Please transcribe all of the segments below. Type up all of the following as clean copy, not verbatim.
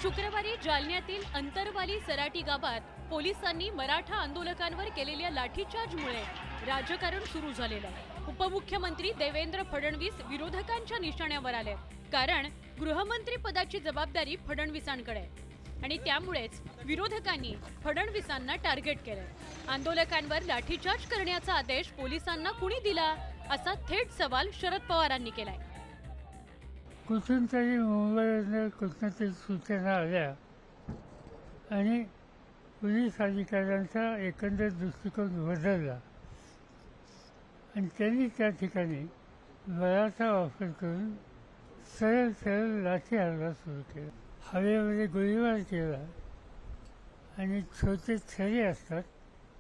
शुक्रवारी जालन्यातील अंतरवाली सराटी गावात पोलिसांनी मराठा आंदोलकांवर केलेल्या लाठीचार्जमुळे राजकारण सुरू झालेलं आहे। उपमुख्यमंत्री देवेंद्र फडणवीस विरोधकांच्या निशाण्यावर आले, कारण गृहमंत्री पदाची जबाबदारी फडणवीसांकडे आहे आणि त्यामुळेच विरोधकांनी फडणवीसांना टार्गेट केले। आंदोलकांवर लाठीचार्ज करण्याचा आदेश पोलिसांना कुणी दिला, असा थेट सवाल शरद पवारांनी केलाय। कुठून तरी मुंबईवरून कुठून तरी सूचना आल्या आणि पोलीस अधिकाऱ्यांचा एकंदर दृष्टिकोन बदलला आणि त्यांनी त्या ठिकाणी बळाचा वापर करून सरळ सरळ लाठी हल्ला सुरू केला। हवेमध्ये गोळीबार केला आणि छोटे छडे असतात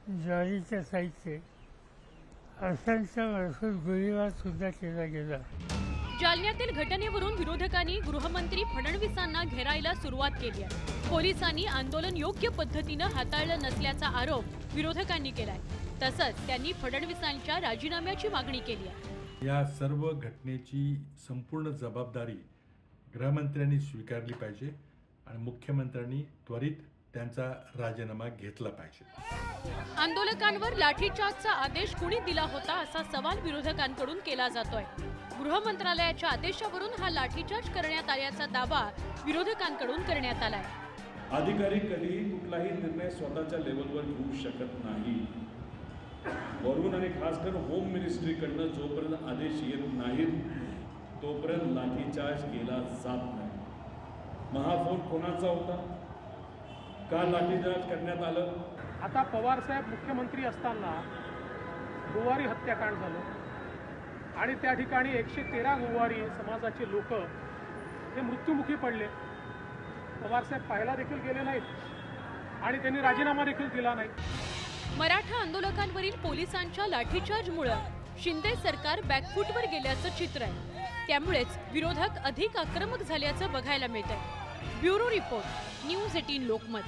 ज्वारीच्या साईजचे, अशांच्या मार्फत गोळीबार सुद्धा केला गेला। जालन्यातील घटनेवरून विरोधकांनी गृहमंत्री फडणवीसांना घेरायला सुरुवात केली आहे। पोलिसांनी आंदोलन योग्य पद्धतीने हाताळलं नसल्याचा आरोप विरोधकांनी केलाय। तसंच त्यांनी फडणवीसांच्या राजीनाम्याची मागणी केली आहे। या सर्व घटनेची संपूर्ण जबाबदारी गृहमंत्र्यांनी स्वीकारली पाहिजे आणि मुख्यमंत्र्यांनी त्वरित त्यांचा राजीनामा घेतला पाहिजे। आंदोलकांवर लाठीचार्जचा आदेश कुणी दिला होता, असा सवाल विरोधकांकडून केला जातोय। गृह मंत्रालयाच्या आदेशावरून हा लाठीचार्ज करण्यात आल्याचा दावा विरोधकांकडून करण्यात आलाय। अधिकारी कधीही कुठलाही निर्णय स्वतःच्या लेवलवर घेऊ शकत नाही। वरून आणि खासकर होम मिनिस्ट्रीकडनं जोपर्यंत आदेश येत नाहीत तोपर्यंत लाठीचार्ज केला जात नाही। महापौर कोणाचा होता, का लाठीचार्ज करण्यात आलं? आता पवार साहेब मुख्यमंत्री असताना गोवारी हत्याकांड झालं आणि त्या ठिकाणी 113 गोवारी समाजाचे लोक हे मृत्युमुखी पडले। पवार साहेब पाहायला देखील गेले नाहीत आणि त्यांनी राजीनामा देखील दिला नाही। मराठा आंदोलकांवरील पोलिसांच्या लाठीचार्जमुळे शिंदे सरकार बॅकफूटवर गेल्याचं चित्र आहे। त्यामुळेच विरोधक अधिक आक्रमक झाल्याचं बघायला मिळतंय। Bureau report, news 18 Lokmat.